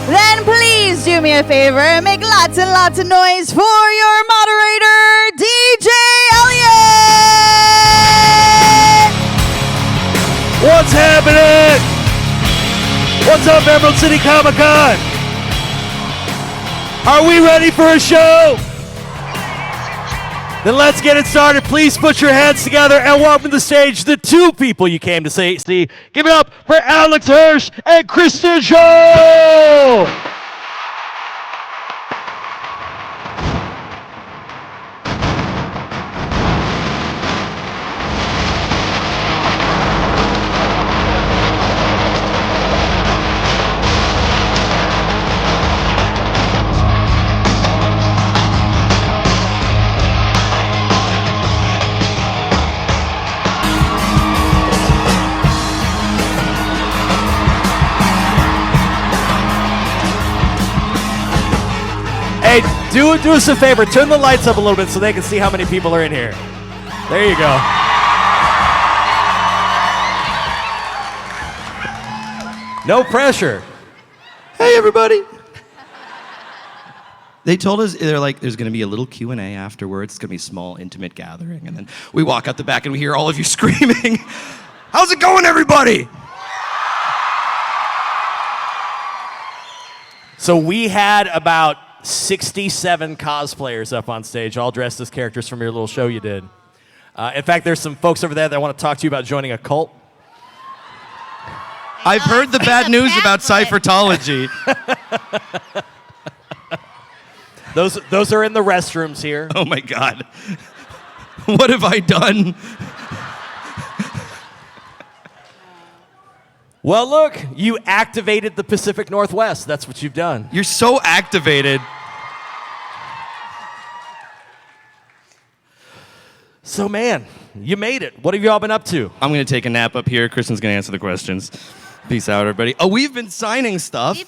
then please do me a favor and make lots and lots of noise for your moderator, DJ Elliott! What's happening? What's up, Emerald City Comic Con? Are we ready for a show? Then let's get it started. Please put your hands together and welcome to the stage the two people you came to see. Give it up for Alex Hirsch and Kristen Schaal. Hey, do us a favor. Turn the lights up a little bit so they can see how many people are in here. There you go. No pressure. Hey, everybody. They told us, they're like, there's going to be a little Q&A afterwards. It's going to be a small, intimate gathering. And then we walk out the back and we hear all of you screaming, "How's it going, everybody?" So we had about 67 cosplayers up on stage, all dressed as characters from your little show you did. In fact, there's some folks over there that want to talk to you about joining a cult. I've heard the bad news about Cyphertology. Those are in the restrooms here. Oh my God. What have I done? Well, look, you activated the Pacific Northwest. That's what you've done. You're so activated. So, man, you made it. What have you all been up to? I'm going to take a nap up here. Kristen's going to answer the questions. Peace out, everybody. Oh, we've been signing stuff.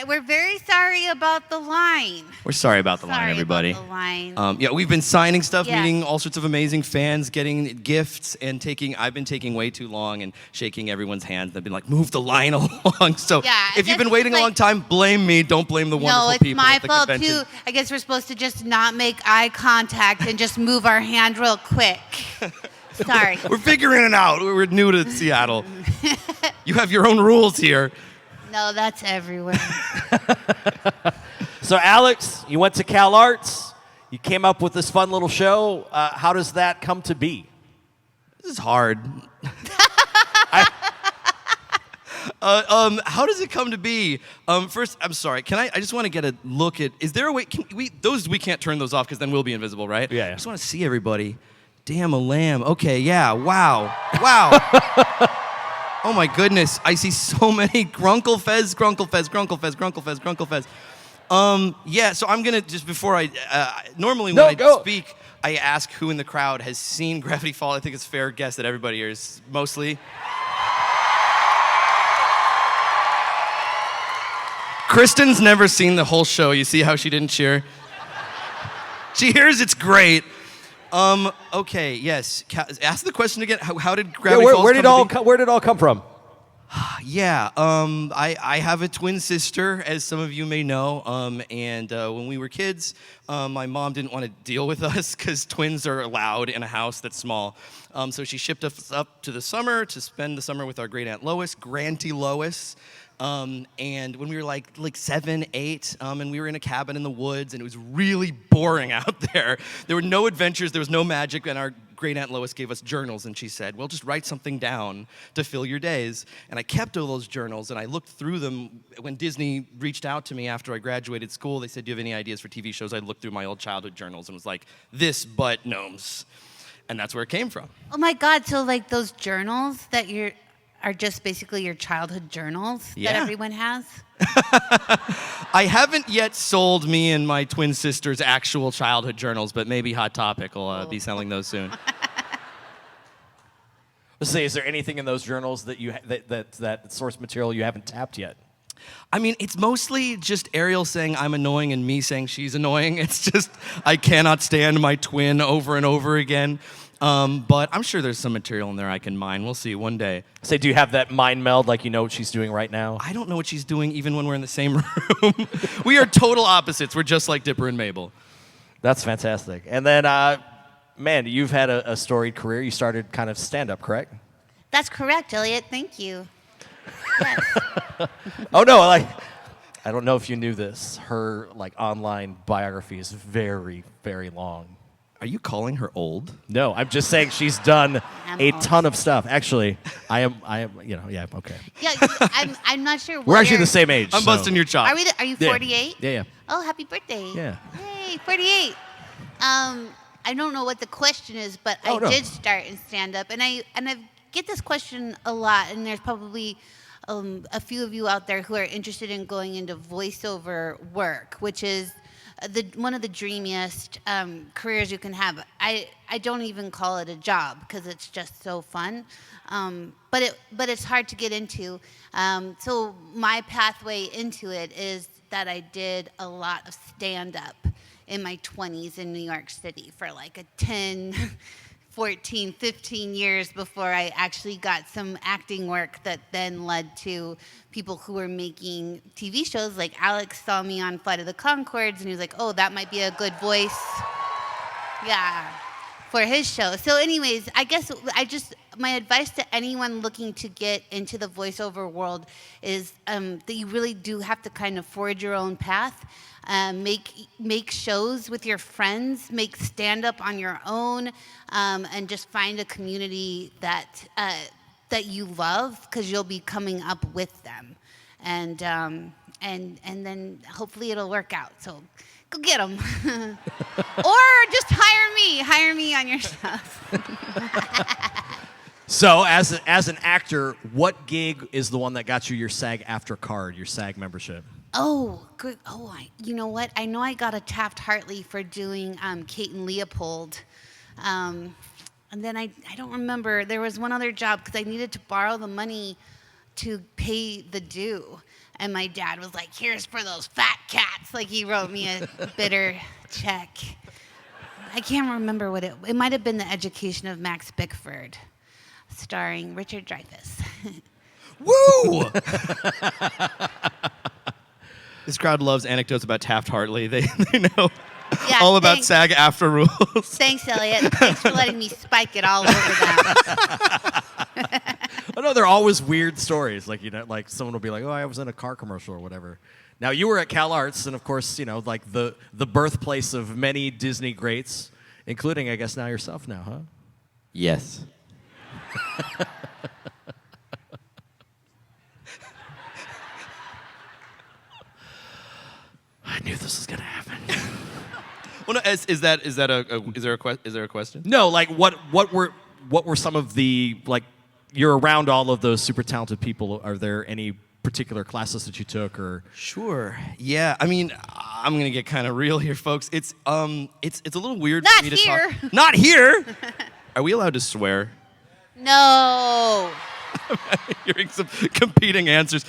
We're very sorry about the line. We're sorry about the line, everybody. About the line. Yeah, we've been signing stuff, Yeah. meeting all sorts of amazing fans, getting gifts, and I've been taking way too long and shaking everyone's hands. They've been like, move the line along. So Yeah, if you've been this waiting is a long time, blame me. Don't blame the wonderful No, it's people my at the fault convention. too. I guess we're supposed to just not make eye contact and just move our hand real quick. Sorry. We're figuring it out. We're new to Seattle. You have your own rules here. No, that's everywhere. So, Alex, you went to Cal Arts. You came up with this fun little show. How does that come to be? This is hard. How does it come to be? First, I'm sorry. I just want to get a look at. Is there a way? We can't turn those off because then we'll be invisible, right? Yeah. I just want to see everybody. Damn a lamb. Okay. Yeah. Wow. Oh my goodness. I see so many Grunkle Fez. Yeah. So I'm gonna just before I normally when I speak, I ask who in the crowd has seen Gravity Fall. I think it's fair guess that everybody here is mostly. Kristen's never seen the whole show. You see how she didn't cheer? She hears it's great. Okay, yes. Ask the question again. How did Gravity Falls where did it all come from? Yeah, I have a twin sister, as some of you may know, and when we were kids, my mom didn't want to deal with us because twins are allowed in a house that's small. So she shipped us up to the summer to spend the summer with our great aunt Lois, Granty Lois. And when we were like 7, 8, and we were in a cabin in the woods, and it was really boring out there. There were no adventures, there was no magic, and our great aunt Lois gave us journals, and she said, well, just write something down to fill your days. And I kept all those journals, and I looked through them. When Disney reached out to me after I graduated school, they said, do you have any ideas for TV shows? I looked through my old childhood journals and was like, this but gnomes. And that's where it came from. Oh my God! So like those journals that are just basically your childhood journals that everyone has? I haven't yet sold me and my twin sister's actual childhood journals, but maybe Hot Topic will be selling those soon. Let's say, is there anything in those journals that that source material you haven't tapped yet? I mean, it's mostly just Ariel saying I'm annoying and me saying she's annoying. It's just, I cannot stand my twin over and over again. But I'm sure there's some material in there I can mine. We'll see one day. Say, do you have that mind meld, like you know what she's doing right now? I don't know what she's doing even when we're in the same room. We are total opposites. We're just like Dipper and Mabel. That's fantastic. And then, man, you've had a storied career. You started kind of stand-up, correct? That's correct, Elliot. Thank you. Yes. Oh, no, like, I don't know if you knew this. Her, like, online biography is very, very long. Are you calling her old? No, I'm just saying she's done a old. ton of stuff. Actually, I am, yeah, okay. Yeah, I'm not sure. We're actually the same age. I'm busting your chops. Are you 48? Yeah. Oh, happy birthday. Yeah. Hey, 48. I don't know what the question is, but I did start in stand-up, and I get this question a lot, and there's probably a few of you out there who are interested in going into voiceover work, which is one of the dreamiest careers you can have. I don't even call it a job because it's just so fun, but it's hard to get into. So my pathway into it is that I did a lot of stand-up in my 20s in New York City for like a 10, 14, 15 years before I actually got some acting work that then led to people who were making TV shows. Like Alex saw me on Flight of the Conchords and he was like, oh, that might be a good voice. Yeah, for his show. So anyways, I guess my advice to anyone looking to get into the voiceover world is that you really do have to kind of forge your own path. Make shows with your friends, make stand-up on your own, and just find a community that you love, because you'll be coming up with them, and then hopefully it'll work out. So go get them, or just hire me on your stuff. So, as an actor, what gig is the one that got you your SAG-AFTRA card, your SAG membership? Oh, good. Oh, you know what? I know I got a Taft-Hartley for doing Kate and Leopold. And then I don't remember. There was one other job because I needed to borrow the money to pay the due. And my dad was like, here's for those fat cats. Like, he wrote me a bitter check. I can't remember what it might have been The Education of Max Bickford, starring Richard Dreyfuss. Woo! This crowd loves anecdotes about Taft-Hartley. They know all about SAG-AFTRA rules. Thanks, Elliot. Thanks for letting me spike it all over that. Oh, no, they're always weird stories. Like, like someone will be like, oh, I was in a car commercial or whatever. Now, you were at Cal Arts, and of course, like the birthplace of many Disney greats, including, I guess, now yourself now, huh? Yes. I knew this was gonna happen. Well, no, is there a question? No, like what were some of the, like, you're around all of those super talented people. Are there any particular classes that you took, or? Sure. Yeah. I mean, I'm gonna get kind of real here, folks. It's a little weird for me to talk. Not here. Are we allowed to swear? No. I'm hearing some competing answers.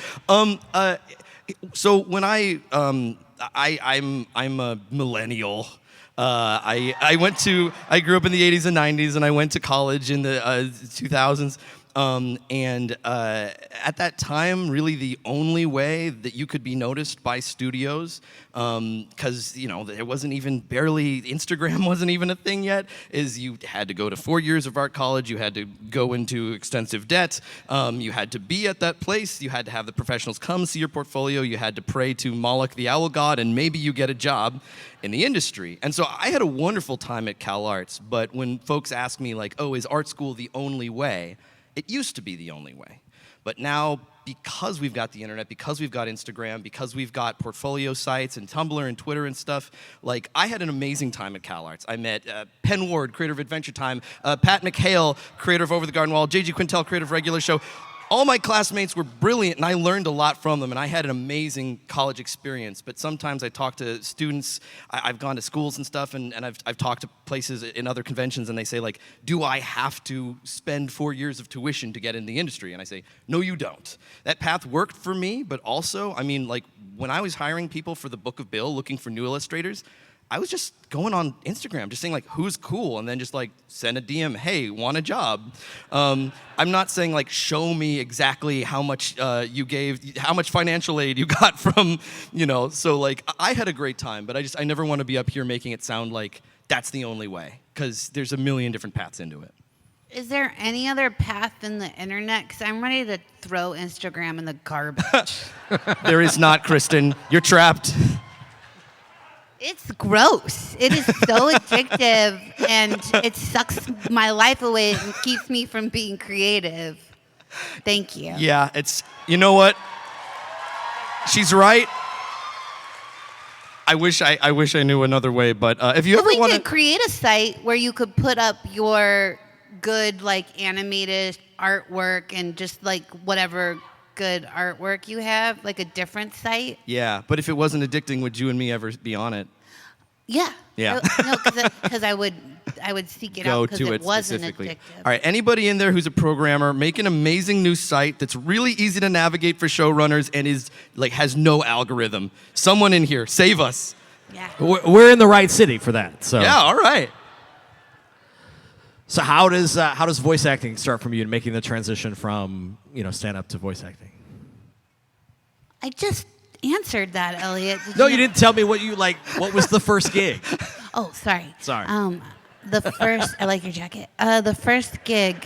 So when I'm a millennial. I grew up in the 80s and 90s, and I went to college in the 2000s. And at that time, really the only way that you could be noticed by studios, because there wasn't even Instagram wasn't even a thing yet, is you had to go to 4 years of art college, you had to go into extensive debt, you had to be at that place, you had to have the professionals come see your portfolio, you had to pray to Moloch the owl god, and maybe you get a job in the industry. And so I had a wonderful time at Cal Arts, but when folks ask me like, oh, is art school the only way? It used to be the only way. But now, because we've got the internet, because we've got Instagram, because we've got portfolio sites and Tumblr and Twitter and stuff, like, I had an amazing time at Cal Arts. I met Penn Ward, creator of Adventure Time, Pat McHale, creator of Over the Garden Wall, J.G. Quintel, creator of Regular Show. all my classmates were brilliant, and I learned a lot from them, and I had an amazing college experience. But sometimes I talk to students, I've gone to schools and stuff, and I've talked to places in other conventions, and they say, like, do I have to spend 4 years of tuition to get in the industry? And I say, no, you don't. That path worked for me, but also, I mean, like, when I was hiring people for the Book of Bill, looking for new illustrators, I was just going on Instagram, just saying, like, who's cool, and then just, like, send a DM, hey, want a job? I'm not saying, like, show me exactly how much you gave, how much financial aid you got from, you know, so, like, I had a great time, but I never want to be up here making it sound like that's the only way, because there's a million different paths into it. Is there any other path in the internet? Because I'm ready to throw Instagram in the garbage. There is not, Kristen. You're trapped. It's gross. It is so addictive, and it sucks my life away and keeps me from being creative. Thank you. Yeah, you know what? She's right. I wish I knew another way, but if you ever we want to could create a site where you could put up your good, like, animated artwork and just, like, whatever good artwork you have, like a different site. Yeah, but if it wasn't addicting, would you and me ever be on it? Yeah. Yeah. No, because I would seek it Go out because to it it wasn't specifically. addictive. All right, anybody in there who's a programmer, make an amazing new site that's really easy to navigate for showrunners and is like has no algorithm. Someone in here, save us. Yeah. We're in the right city for that. So Yeah, all right. So how does voice acting start from you in making the transition from, you know, stand up to voice acting? I just answered that, Elliot. No, you didn't tell me what was the first gig? Oh, sorry. Sorry. The first, I like your jacket. The first gig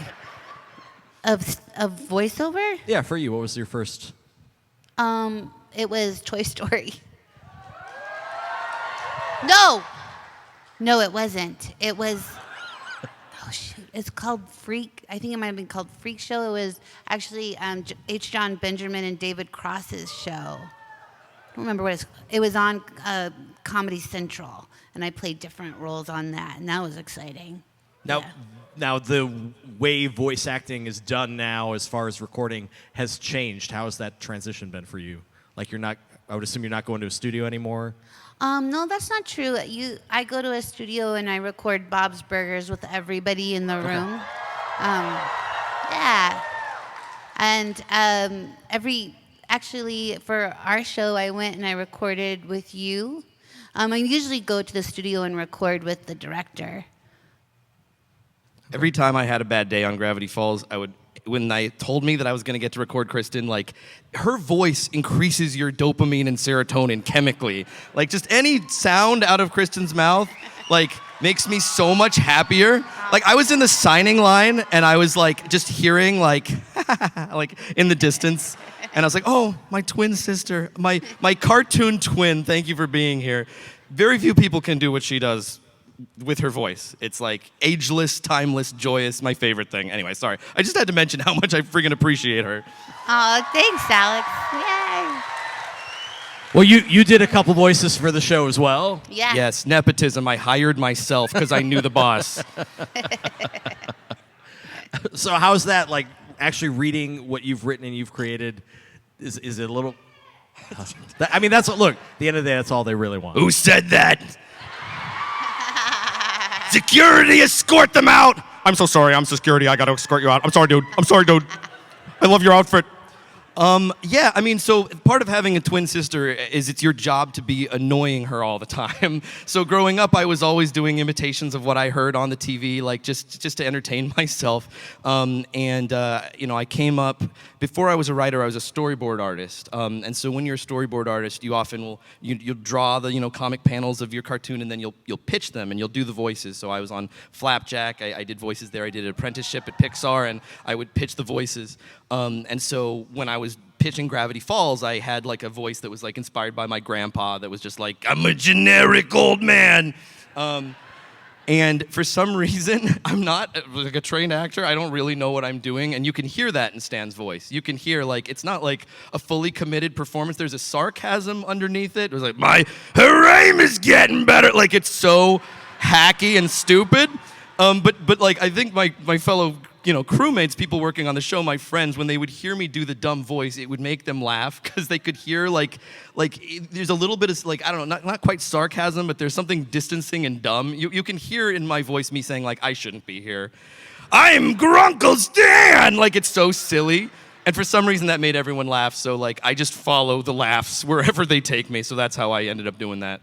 of voiceover? Yeah, for you, what was your first? It was Toy Story. No, it wasn't. It was, oh shoot, it's called Freak. I think it might have been called Freak Show. It was actually H. John Benjamin and David Cross's show. I don't remember what it was on Comedy Central, and I played different roles on that, and that was exciting. Now the way voice acting is done now, as far as recording, has changed. How has that transition been for you? Like I would assume you're not going to a studio anymore. No, that's not true. I go to a studio and I record Bob's Burgers with everybody in the room. Yeah, and actually for our show, I went and I recorded with you. I usually go to the studio and record with the director. Every time I had a bad day on Gravity Falls, when I told me that I was going to get to record Kristen, like, her voice increases your dopamine and serotonin chemically. Like, just any sound out of Kristen's mouth, like, makes me so much happier. Like, I was in the signing line, and I was, like, just hearing, like, like, in the distance. And I was like, oh, my twin sister, my cartoon twin, thank you for being here. Very few people can do what she does with her voice. It's like ageless, timeless, joyous, my favorite thing. Anyway, sorry. I just had to mention how much I freaking appreciate her. Oh, thanks, Alex. Yay. Well, you did a couple voices for the show as well. Yeah. Yes, nepotism. I hired myself because I knew the boss. So how's that, like, actually reading what you've written and you've created? Is it a little... I mean, look, at the end of the day, that's all they really want. Who said that? Security, escort them out! I'm so sorry, I'm security, I gotta escort you out. I'm sorry, dude. I love your outfit. Yeah, I mean, so part of having a twin sister is it's your job to be annoying her all the time. So growing up, I was always doing imitations of what I heard on the TV, like just to entertain myself. You know, I came up, before I was a writer, I was a storyboard artist. And so when you're a storyboard artist, you often you'll draw the, you know, comic panels of your cartoon, and then you'll pitch them and you'll do the voices. So I was on Flapjack, I did voices there. I did an apprenticeship at Pixar, and I would pitch the voices. And so when I was pitching Gravity Falls, I had like a voice that was like inspired by my grandpa that was just like, I'm a generic old man. And for some reason, I'm not like a trained actor. I don't really know what I'm doing. And you can hear that in Stan's voice. You can hear, like, it's not like a fully committed performance. There's a sarcasm underneath it. It was like, her aim is getting better. Like, it's so hacky and stupid. But like, I think my fellow crewmates, people working on the show, my friends, when they would hear me do the dumb voice, it would make them laugh because they could hear like there's a little bit of like, I don't know, not quite sarcasm, but there's something distancing and dumb. You can hear in my voice me saying like, I shouldn't be here. I'm Grunkle Stan! Like, it's so silly. And for some reason that made everyone laugh. So like, I just follow the laughs wherever they take me. So that's how I ended up doing that.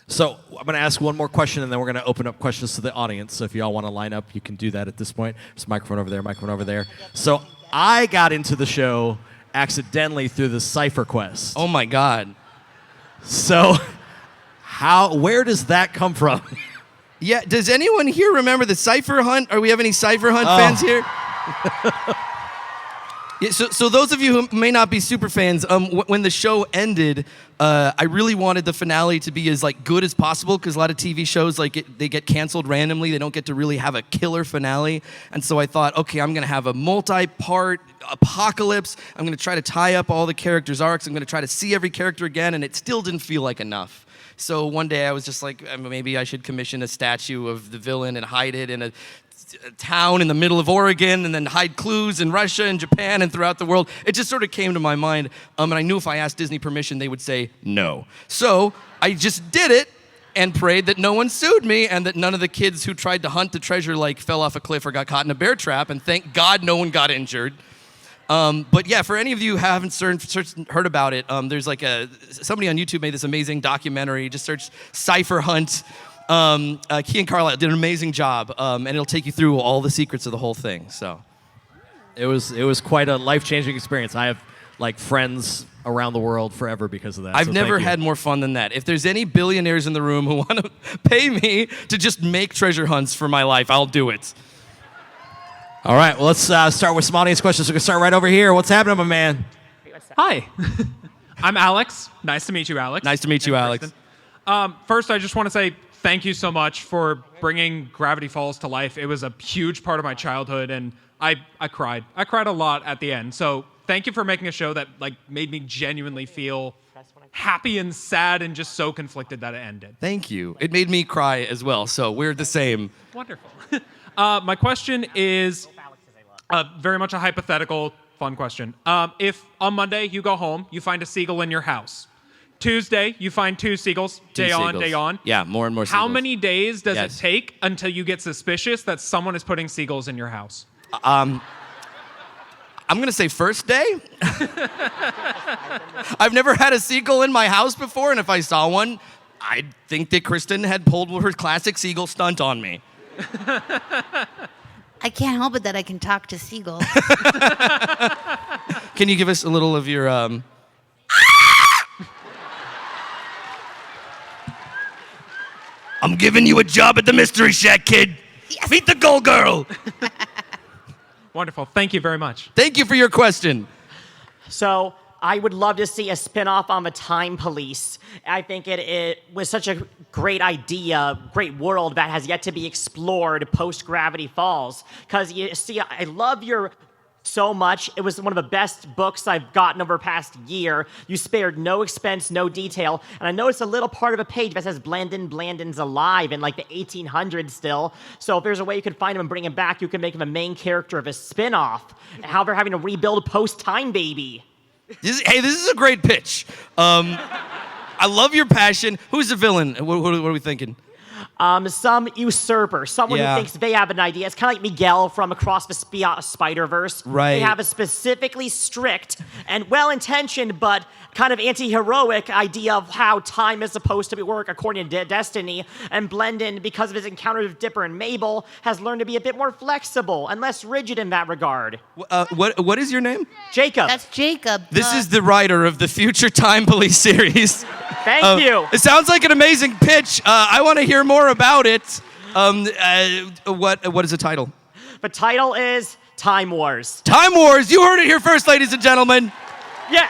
So I'm going to ask one more question, and then we're going to open up questions to the audience. So if y'all want to line up, you can do that at this point. There's a microphone over there, microphone over there. So I got into the show accidentally through the Cipher quest. Oh my God. So where does that come from? Yeah, does anyone here remember the Cipher Hunt? Are we have any Cipher Hunt fans here? Yeah, so those of you who may not be super fans, when the show ended, I really wanted the finale to be as like good as possible because a lot of TV shows they get canceled randomly. They don't get to really have a killer finale. And so I thought, okay, I'm gonna have a multi-part apocalypse. I'm gonna try to tie up all the characters' arcs. I'm gonna try to see every character again, and it still didn't feel like enough. So one day I was just like, maybe I should commission a statue of the villain and hide it in a town in the middle of Oregon, and then hide clues in Russia and Japan and throughout the world. It just sort of came to my mind, and I knew if I asked Disney permission, they would say no. So I just did it and prayed that no one sued me and that none of the kids who tried to hunt the treasure fell off a cliff or got caught in a bear trap, and thank God no one got injured. But yeah, for any of you who haven't heard about it, there's somebody on YouTube made this amazing documentary. Just search Cipher Hunt. Key and Carlisle did an amazing job, and it'll take you through all the secrets of the whole thing. So, it was quite a life-changing experience. I have friends around the world forever because of that. I've never had more fun than that. If there's any billionaires in the room who want to pay me to just make treasure hunts for my life, I'll do it. All right, well, let's start with some audience questions. We're gonna start right over here. What's happening, my man? Hi, I'm Alex. Nice to meet you, Alex. Nice to meet you, Alex. First, I just want to say thank you so much for bringing Gravity Falls to life. It was a huge part of my childhood, and I cried. I cried a lot at the end. So thank you for making a show that made me genuinely feel happy and sad and just so conflicted that it ended. Thank you. It made me cry as well, so we're the same. Wonderful. My question is very much a hypothetical, fun question. If on Monday you go home, you find a seagull in your house. Tuesday, you find two seagulls, day on, day on. Yeah, more and more seagulls. How many days does it take until you get suspicious that someone is putting seagulls in your house? I'm going to say first day. I've never had a seagull in my house before, and if I saw one, I'd think that Kristen had pulled her classic seagull stunt on me. I can't help it that I can talk to seagulls. Can you give us a little of your... I'm giving you a job at the Mystery Shack, kid. Yes. Meet the Gull Girl. Wonderful. Thank you very much. Thank you for your question. So I would love to see a spin-off on the Time Police. I think it was such a great idea, great world that has yet to be explored post-Gravity Falls. Because you see, I love your so much. It was one of the best books I've gotten over the past year. You spared no expense, no detail. And I noticed a little part of a page that says Blandon's alive in the 1800s still. So if there's a way you could find him and bring him back, you could make him a main character of a spin-off. How they're having to rebuild post-Time Baby. This is a great pitch. I love your passion. Who's the villain? What are we thinking? Some usurper, someone who thinks they have an idea. It's kind of like Miguel from Across the Spider-Verse. Right. They have a specifically strict and well-intentioned but kind of anti-heroic idea of how time is supposed to work according to destiny. And Blendon, because of his encounter with Dipper and Mabel, has learned to be a bit more flexible and less rigid in that regard. What is your name? Jacob. That's Jacob. This is the writer of the future Time Police series. Thank you. It sounds like an amazing pitch. I want to hear more about it. What is the title? The title is Time Wars. Time Wars. You heard it here first, ladies and gentlemen. Yeah.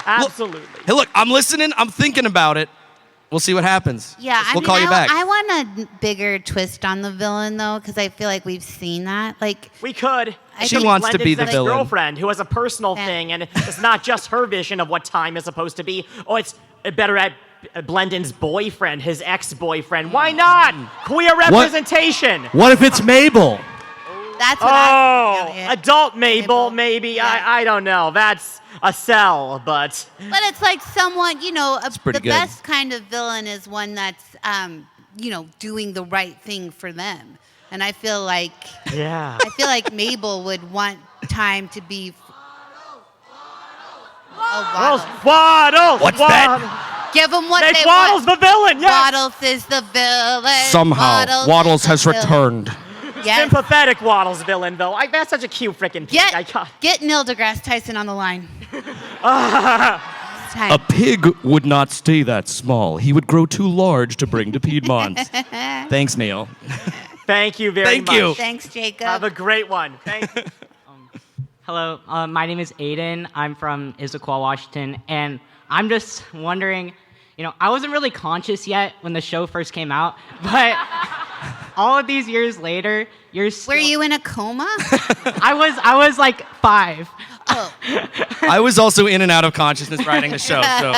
Absolutely. Hey, look, I'm listening. I'm thinking about it. We'll see what happens. Yeah, we'll call you back. I want a bigger twist on the villain, though, because I feel like we've seen that. We could. She wants to be the villain. Girlfriend who has a personal thing, and it's not just her vision of what time is supposed to be. Oh, it's better at Blendon's boyfriend, his ex-boyfriend. Why not? Queer representation. What if it's Mabel? That's what adult Mabel, maybe. Yeah. I don't know. That's a sell, but. But it's like someone, pretty the good. best kind of villain is one that's, doing the right thing for them. And I feel like Mabel would want time to be. Waddles! What's that? Give them what Make they Waddles want. the villain, yes! Waddles is the villain. Somehow, Waddles has returned. Yes. Sympathetic Waddles villain, though. That's such a cute freaking pig. Get Neil deGrasse Tyson on the line. A pig would not stay that small. He would grow too large to bring to Piedmont. Thanks, Neil. Thank you very much. Thank you. Thanks, Jacob. Have a great one. Thank you. Hello, my name is Aiden. I'm from Issaquah, Washington, and I'm just wondering, I wasn't really conscious yet when the show first came out, but all of these years later, you're still... Were you in a coma? I was like 5. Oh. I was also in and out of consciousness writing the show, so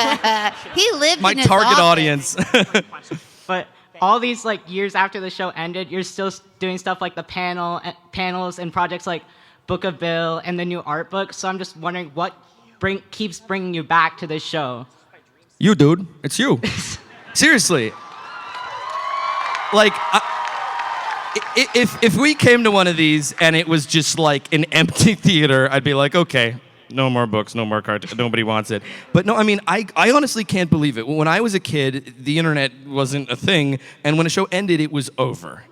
He lived my in his target office. audience. But all these years after the show ended, you're still doing stuff like the panels and projects like Book of Bill and the new art book. So I'm just wondering what keeps bringing you back to this show. You, dude. It's you. Seriously. If we came to one of these and it was just like an empty theater, I'd be like, okay, no more books, no more cartoons, nobody wants it. But no, I honestly can't believe it. When I was a kid, the internet wasn't a thing, and when a show ended, it was over.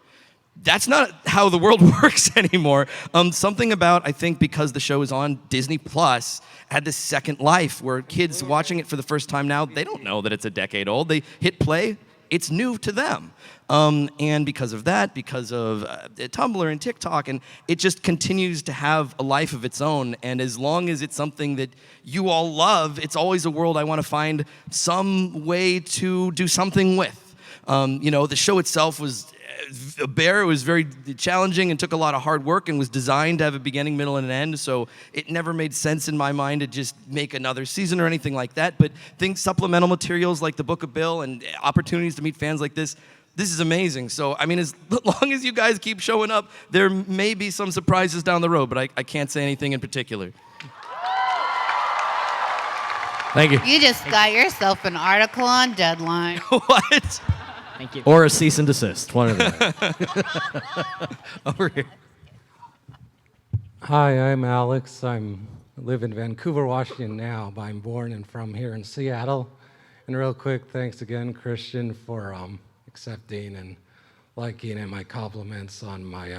That's not how the world works anymore. Something about, I think, because the show is on Disney Plus, had this second life where kids watching it for the first time now, they don't know that it's a decade old. They hit play, it's new to them. And because of that, because of Tumblr and TikTok, and it just continues to have a life of its own. And as long as it's something that you all love, it's always a world I want to find some way to do something with. The show itself was a bear. It was very challenging and took a lot of hard work and was designed to have a beginning, middle, and an end. So it never made sense in my mind to just make another season or anything like that. But supplemental materials like the Book of Bill and opportunities to meet fans like this is amazing. So, as long as you guys keep showing up, there may be some surprises down the road, but I can't say anything in particular. Thank you. You just got yourself an article on Deadline. What? Thank you. Or a cease and desist, one of them. Over here. Hi, I'm Alex. I live in Vancouver, Washington now, but I'm born and from here in Seattle. And real quick, thanks again, Christian, for accepting and liking and my compliments on my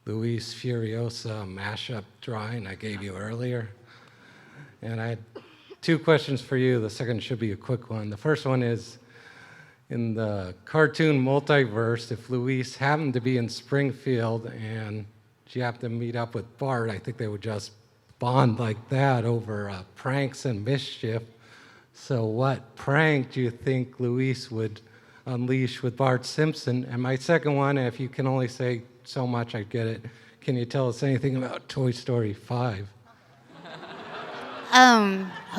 Luis Furiosa mashup drawing I gave you earlier. And I had 2 questions for you. The second should be a quick one. The first one is, in the cartoon multiverse, if Luis happened to be in Springfield and she happened to meet up with Bart, I think they would just bond like that over pranks and mischief. So what prank do you think Luis would unleash with Bart Simpson? And my second one, if you can only say so much, I get it. Can you tell us anything about Toy Story 5?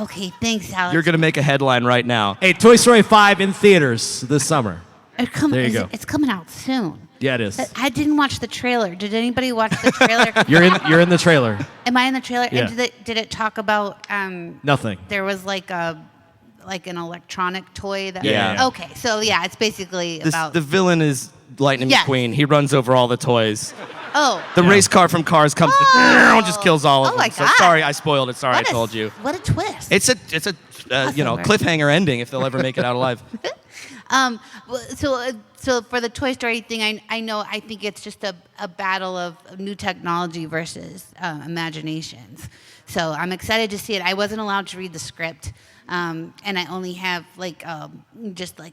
Okay, thanks, Alex. You're going to make a headline right now. Hey, Toy Story 5 in theaters this summer. There you go. It's coming out soon. Yeah, it is. I didn't watch the trailer. Did anybody watch the trailer? You're in the trailer. Am I in the trailer? Yeah. And did it talk about Nothing. There was like an electronic toy that. Yeah. Okay, so yeah, it's basically about. The villain is Lightning Yes. McQueen. He runs over all the toys. Oh. The race car from Cars comes and just kills all of Oh them. my So God. sorry, I spoiled it. Sorry, I What a- told you. What a twist. It's a Crossover. cliffhanger ending if they'll ever make it out alive. So for the Toy Story thing, I think it's just a battle of new technology versus imaginations. So I'm excited to see it. I wasn't allowed to read the script, and I only have just a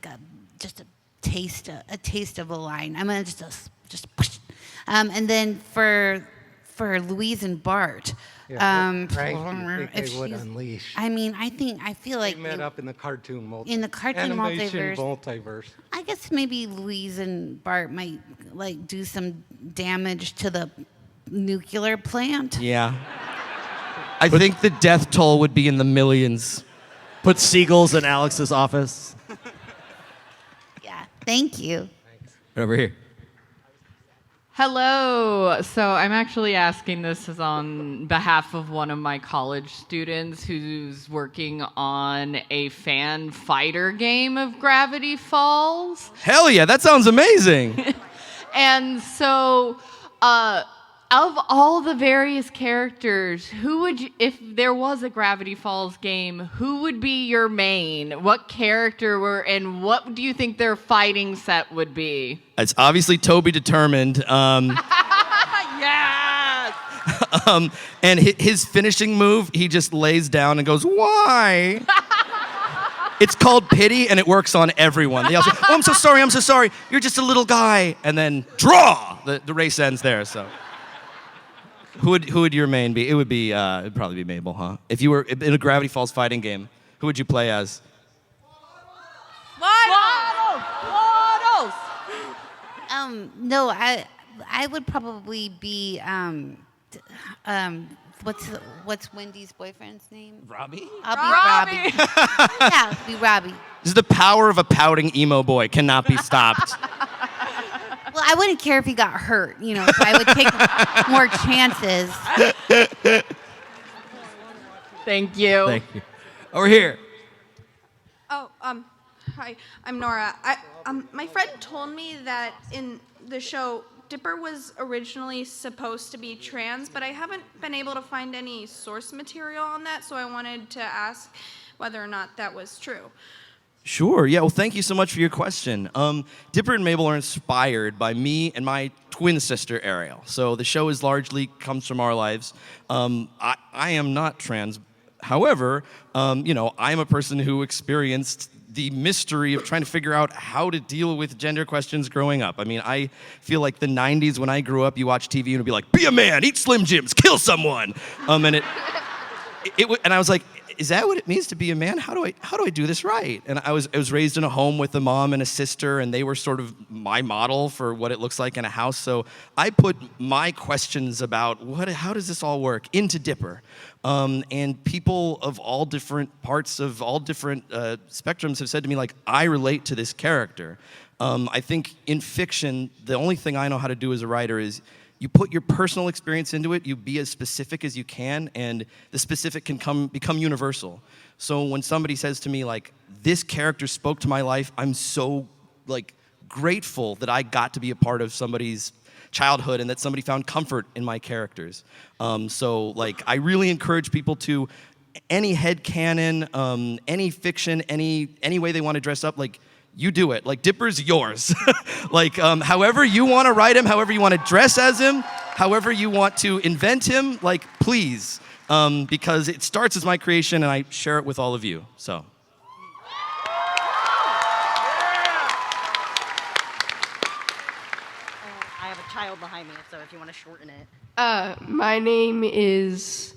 taste of a line. I'm gonna just and then for Louise and Bart. Yeah, what prank do you think if they would she's- unleash? I feel like They met up in the cartoon multiverse. in the cartoon animation multiverse. I guess maybe Louise and Bart might do some damage to the nuclear plant. Yeah. I think the death toll would be in the millions. Put seagulls in Alex's office. Yeah. Thank you. Over here. Hello. So I'm actually asking this is on behalf of one of my college students who's working on a fan fighter game of Gravity Falls. Hell yeah, that sounds amazing. And so, of all the various characters, who would you, if there was a Gravity Falls game, who would be your main? What character and what do you think their fighting set would be? It's obviously Toby Determined. Yes! And his finishing move, he just lays down and goes, "Why?" It's called pity, and it works on everyone. They all say, "Oh, I'm so sorry. You're just a little guy." And then, draw! The race ends there, so. Who would your main be? It'd probably be Mabel, huh? If you were in a Gravity Falls fighting game, who would you play as? Waddles! No, I would probably be what's Wendy's boyfriend's name? Robbie? I'll be Robbie. Yeah, I'll be Robbie. This is the power of a pouting emo boy. Cannot be stopped. Well, I wouldn't care if he got hurt, so I would take more chances. Thank you. Thank you. Over here. Oh, hi, I'm Nora. My friend told me that in the show, Dipper was originally supposed to be trans, but I haven't been able to find any source material on that, so I wanted to ask whether or not that was true. Sure. Yeah. Well, thank you so much for your question. Dipper and Mabel are inspired by me and my twin sister Ariel. So the show is largely comes from our lives. I am not trans. However, I'm a person who experienced the mystery of trying to figure out how to deal with gender questions growing up. I mean, I feel like the 90s when I grew up, you watch TV and it'd be like, be a man, eat Slim Jims, kill someone. And I was like, is that what it means to be a man? How do I do this right? And I was raised in a home with a mom and a sister, and they were sort of my model for what it looks like in a house. So I put my questions about how does this all work into Dipper. And people of all different parts of all different spectrums have said to me, like, I relate to this character. I think in fiction, the only thing I know how to do as a writer is you put your personal experience into it, you be as specific as you can, and the specific can become universal. So when somebody says to me, like, this character spoke to my life, I'm so, grateful that I got to be a part of somebody's childhood and that somebody found comfort in my characters. I really encourage people to, any headcanon, any fiction, any way they want to dress up, you do it. Dipper's yours. However you want to write him, however you want to dress as him, however you want to invent him, please. Because it starts as my creation and I share it with all of you, so. I have a child behind me, so if you want to shorten it. My name is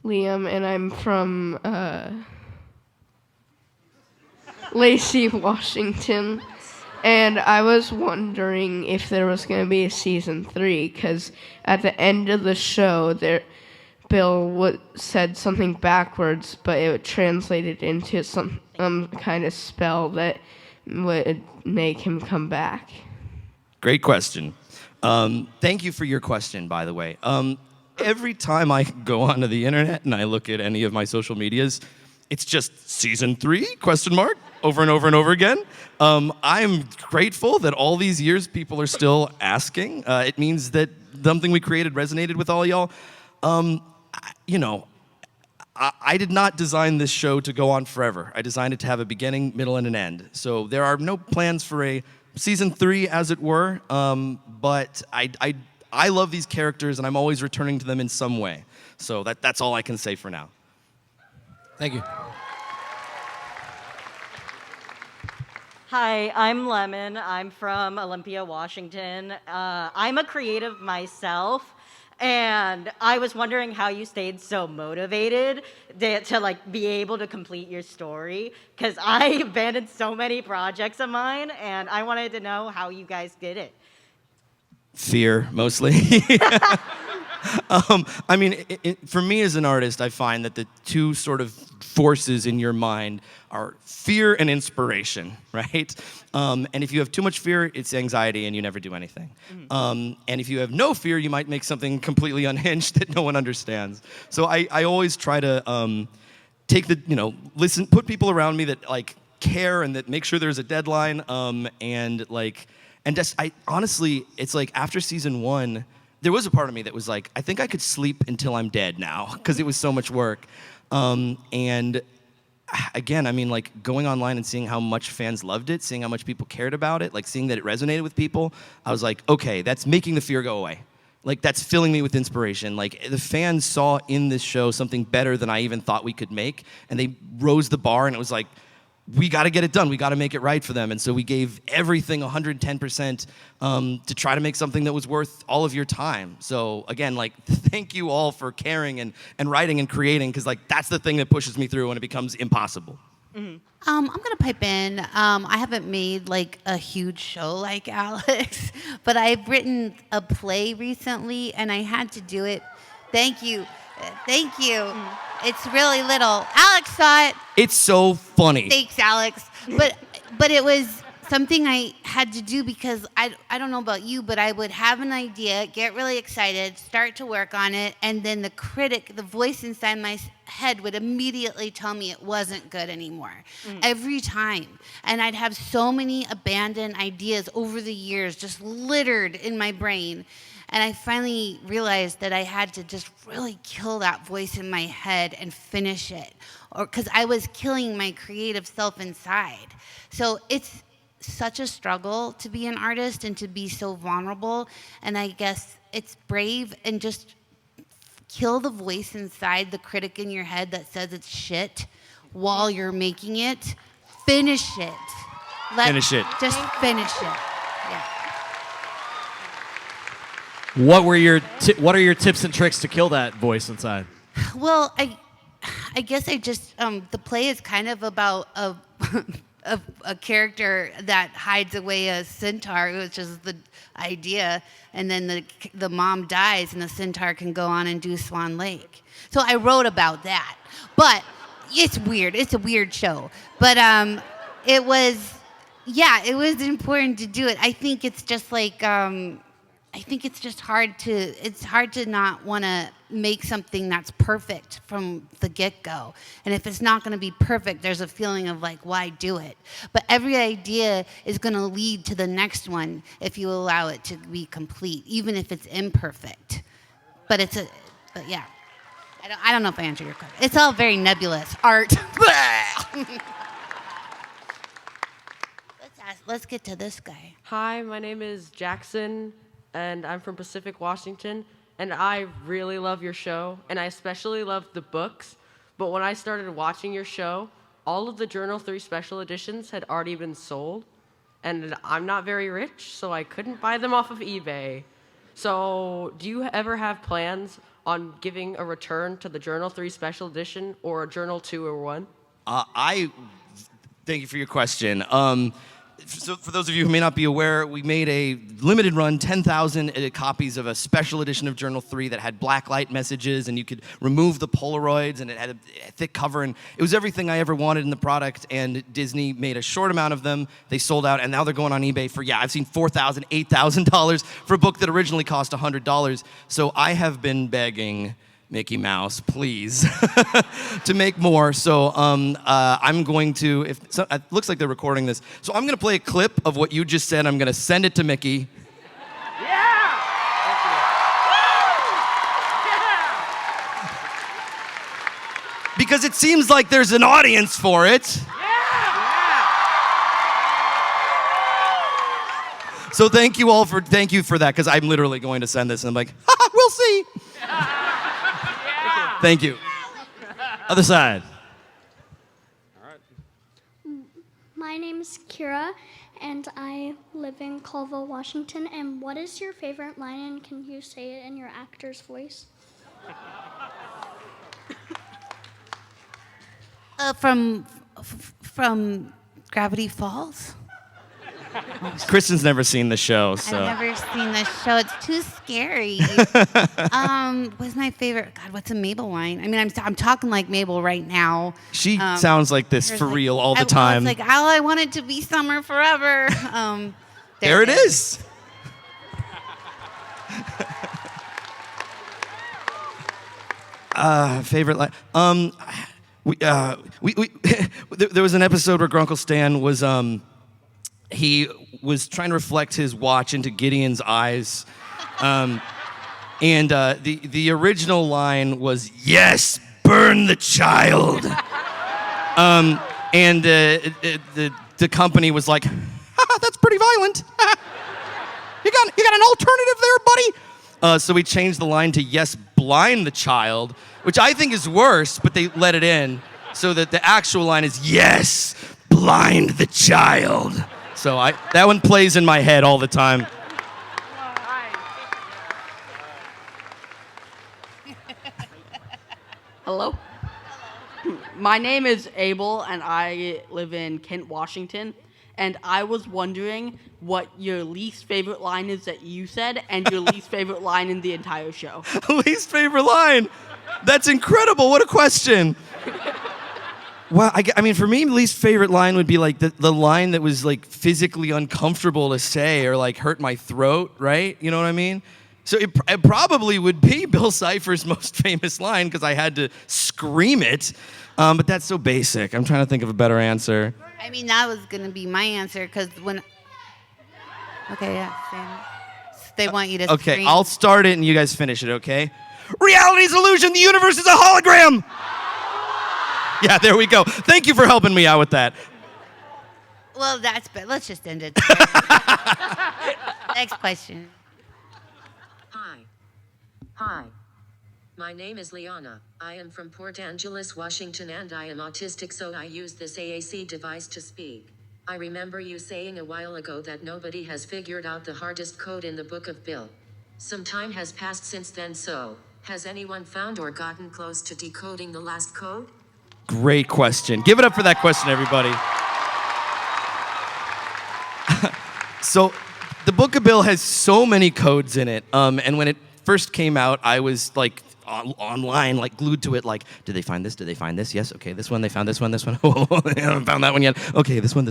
Liam, and I'm from Lacey, Washington, and I was wondering if there was going to be a season 3, because at the end of the show, Bill said something backwards, but it translated into some kind of spell that would make him come back. Great question. Thank you for your question, by the way. Every time I go onto the internet and I look at any of my social medias, it's just season 3, ? Over and over and over again. I'm grateful that all these years people are still asking. It means that something we created resonated with all y'all. I did not design this show to go on forever. I designed it to have a beginning, middle, and an end. So there are no plans for a season 3, as it were. But I love these characters, and I'm always returning to them in some way. So that's all I can say for now. Thank you. Hi, I'm Lemon. I'm from Olympia, Washington. I'm a creative myself, and I was wondering how you stayed so motivated to be able to complete your story, because I abandoned so many projects of mine, and I wanted to know how you guys did it. Fear, mostly. I mean, for me as an artist, I find that the two sort of forces in your mind are fear and inspiration, right? And if you have too much fear, it's anxiety and you never do anything. And if you have no fear, you might make something completely unhinged that no one understands. So I always try to take the, listen, put people around me that like care and that make sure there's a deadline. Honestly, it's like after season 1, there was a part of me that was like, I think I could sleep until I'm dead now because it was so much work. And again, I mean, like going online and seeing how much fans loved it, seeing how much people cared about it, like seeing that it resonated with people, I was like, okay, that's making the fear go away. Like that's filling me with inspiration. Like the fans saw in this show something better than I even thought we could make, and they rose the bar, and it was like, we got to get it done. We got to make it right for them. And so we gave everything 110% to try to make something that was worth all of your time. So again, like, thank you all for caring and writing and creating, because like that's the thing that pushes me through when it becomes impossible. I'm gonna pipe in. I haven't made like a huge show like Alex, but I've written a play recently, and I had to do it. Thank you. It's really little. Alex saw it. It's so funny. Thanks, Alex. But it was something I had to do because I don't know about you, but I would have an idea, get really excited, start to work on it, and then the critic, the voice inside my head would immediately tell me it wasn't good anymore. Every time. And I'd have so many abandoned ideas over the years just littered in my brain. And I finally realized that I had to just really kill that voice in my head and finish it, or because I was killing my creative self inside. So it's such a struggle to be an artist and to be so vulnerable. And I guess it's brave, and just kill the voice inside, the critic in your head that says it's shit while you're making it. Finish it. Finish it. Just finish it. Yeah. What are your tips and tricks to kill that voice inside? Well, I guess I just the play is kind of about a character that hides away a centaur, which is the idea, and then the mom dies, and the centaur can go on and do Swan Lake. So I wrote about that, but it's weird. It's a weird show, but it was important to do it. I think it's just like. I think it's just hard to not want to make something that's perfect from the get-go. And if it's not going to be perfect, there's a feeling of like, why do it? But every idea is going to lead to the next one if you allow it to be complete, even if it's imperfect. But yeah. I don't know if I answered your question. It's all very nebulous. Art. Let's get to this guy. Hi, my name is Jackson, and I'm from Pacific, Washington, and I really love your show, and I especially love the books. But when I started watching your show, all of the Journal 3 special editions had already been sold, and I'm not very rich, so I couldn't buy them off of eBay. So do you ever have plans on giving a return to the Journal 3 special edition or a Journal 2 or 1? Thank you for your question. So for those of you who may not be aware, we made a limited run, 10,000 copies of a special edition of Journal 3 that had blacklight messages, and you could remove the Polaroids, and it had a thick cover, and it was everything I ever wanted in the product, and Disney made a short amount of them. They sold out, and now they're going on eBay for, I've seen $4,000, $8,000 for a book that originally cost $100. So I have been begging Mickey Mouse, please, to make more. So I'm going to, it looks like they're recording this. So I'm going to play a clip of what you just said. I'm going to send it to Mickey. Yeah! Because it seems like there's an audience for it. So thank you for that, because I'm literally going to send this, and I'm like, we'll see. Thank you. Other side. My name is Kira, and I live in Colville, Washington. And what is your favorite line, and can you say it in your actor's voice? From Gravity Falls. Kristen's never seen the show, so. I've never seen this show. It's too scary. What's my favorite? God, what's a Mabel line? I mean, I'm talking like Mabel right now. She sounds like this for real all the time. I was like, oh, I want it to be summer forever. There it is. Favorite line. There was an episode where Grunkle Stan was he was trying to reflect his watch into Gideon's eyes, and the original line was "Yes, burn the child," and the company was like, "That's pretty violent. You got an alternative there, buddy?" So we changed the line to "Yes, blind the child," which I think is worse, but they let it in so that the actual line is "Yes, blind the child." So that one plays in my head all the time. Hello. My name is Abel, and I live in Kent, Washington. And I was wondering what your least favorite line is that you said, and your least favorite line in the entire show. Least favorite line? That's incredible. What a question. Well, I mean, for me, least favorite line would be like the line that was like physically uncomfortable to say or like hurt my throat, right? You know what I mean? So it probably would be Bill Cipher's most famous line because I had to scream it. But that's so basic. I'm trying to think of a better answer. I mean, that was going to be my answer because when... Okay, yeah, Sam. They want you to Okay, scream. I'll start it and you guys finish it, okay? Reality's illusion. The universe is a hologram. Yeah, there we go. Thank you for helping me out with that. Well, let's just end it. Next question. Hi. My name is Liana. I am from Port Angeles, Washington, and I am autistic, so I use this AAC device to speak. I remember you saying a while ago that nobody has figured out the hardest code in the Book of Bill. Some time has passed since then, so has anyone found or gotten close to decoding the last code? Great question. Give it up for that question, everybody. So, the Book of Bill has so many codes in it, and when it first came out, I was like online, like glued to it, like, did they find this? Did they find this? Yes, okay, this one, they found this one. Oh, they haven't found that one yet. Okay, this one.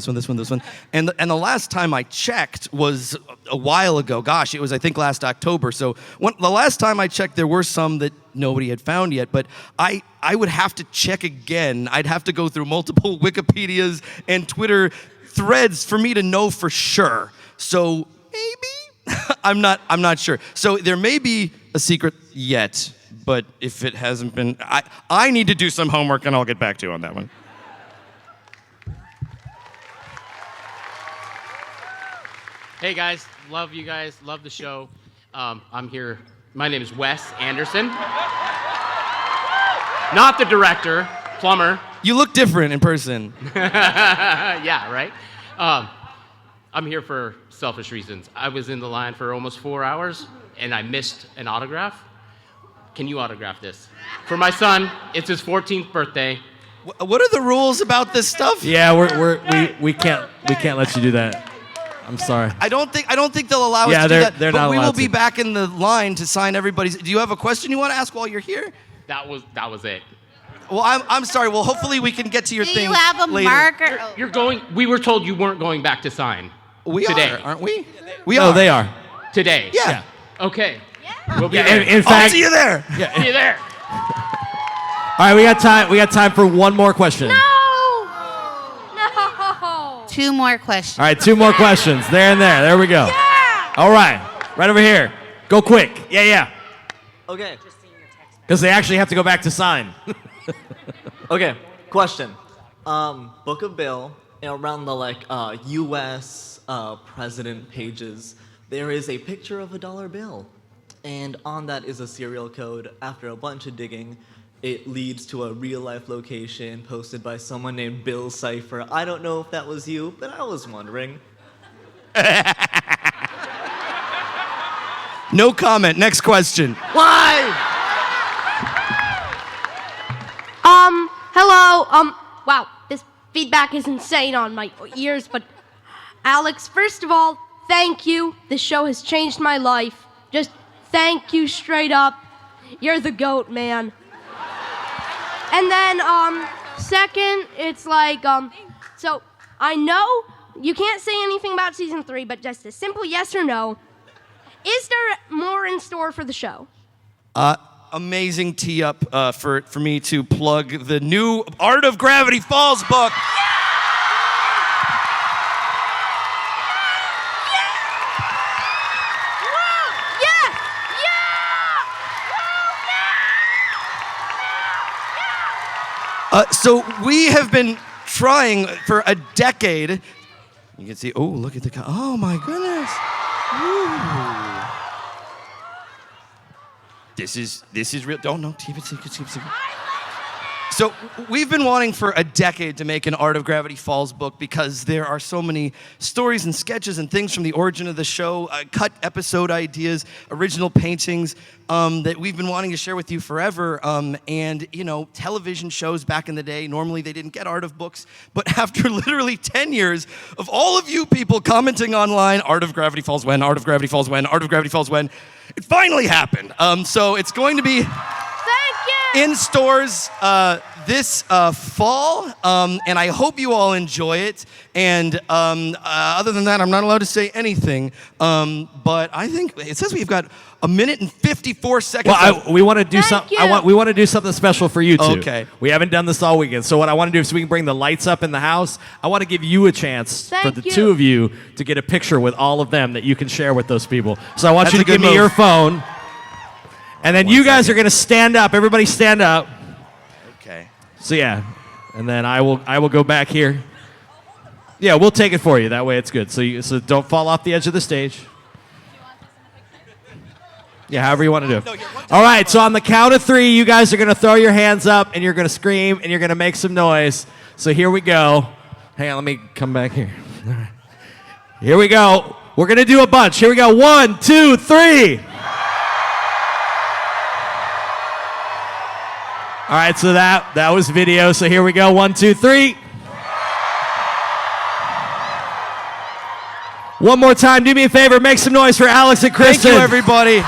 And the last time I checked was a while ago. Gosh, it was, I think, last October. So the last time I checked, there were some that nobody had found yet, but I would have to check again. I'd have to go through multiple Wikipedias and Twitter threads for me to know for sure. So maybe? I'm not sure. So there may be a secret yet, but if it hasn't been, I need to do some homework and I'll get back to you on that one. Hey guys, love you guys, love the show. I'm here, my name is Wes Anderson. Not the director, plumber. You look different in person. Yeah, right? I'm here for selfish reasons. I was in the line for almost 4 hours and I missed an autograph. Can you autograph this? For my son, it's his 14th birthday. What are the rules about this stuff? Yeah, we can't let you do that. I'm sorry. I don't think they'll allow us to do that. They're not but we allowed will be to. back in the line to sign everybody's. Do you have a question you want to ask while you're here? That was it. Well, I'm sorry. Well, hopefully we can get to your Do thing you have a later. marker? You're going. We were told you weren't going back to sign. We today. are, aren't we? We No, are. they are. Today. Yeah. Okay. We'll be Yeah, there. in fact, I'll see you there. See you there. All right, we got time. We got time for one more question. No. 2 more questions. All right, 2 more questions. There and there. There we go. Yeah. All right, right over here. Go quick. Yeah. Okay. Because they actually have to go back to sign. Okay. Question. Book of Bill, around the U.S. president pages, there is a picture of a dollar bill, and on that is a serial code. After a bunch of digging, it leads to a real-life location posted by someone named Bill Cipher. I don't know if that was you, but I was wondering. No comment. Next question. Why? Hello, wow, this feedback is insane on my ears, but Alex, first of all, thank you. This show has changed my life. Just thank you straight up. You're the GOAT, man. And then, second, it's like, so I know you can't say anything about season 3, but just a simple yes or no. Is there more in store for the show? Amazing tee up for me to plug the new Art of Gravity Falls book. So we have been trying for a decade. You can see, oh, look at the, oh my goodness. Ooh. This is real. Don't, no, keep it secret. So we've been wanting for a decade to make an Art of Gravity Falls book because there are so many stories and sketches and things from the origin of the show, cut episode ideas, original paintings that we've been wanting to share with you forever. And, you know, television shows back in the day, normally they didn't get art of books, but after literally 10 years of all of you people commenting online, Art of Gravity Falls when, Art of Gravity Falls when, Art of Gravity Falls when, it finally happened. So it's going to be in stores this fall, and I hope you all enjoy it. And other than that, I'm not allowed to say anything. But I think it says we've got a minute and 54 seconds. Well, we want to do something. We want to do something special for you two. Okay. We haven't done this all weekend, so what I want to do is so we can bring the lights up in the house. I want to give you a chance for the two of you to get a picture with all of them that you can share with those people. So I want you to give me your phone. And then you guys are going to stand up. Everybody stand up. Okay. So yeah, and then I will go back here. Yeah, we'll take it for you. That way it's good. So don't fall off the edge of the stage. Yeah, however you want to do it. All right, so on the count of 3, you guys are going to throw your hands up, and you're going to scream, and you're going to make some noise. So here we go. Hang on, let me come back here. All right. Here we go. We're going to do a bunch. Here we go. 1, 2, 3. All right, so that was video. So here we go. 1, 2, 3. One more time. Do me a favor. Make some noise for Alex and Kristen. Thank you, everybody.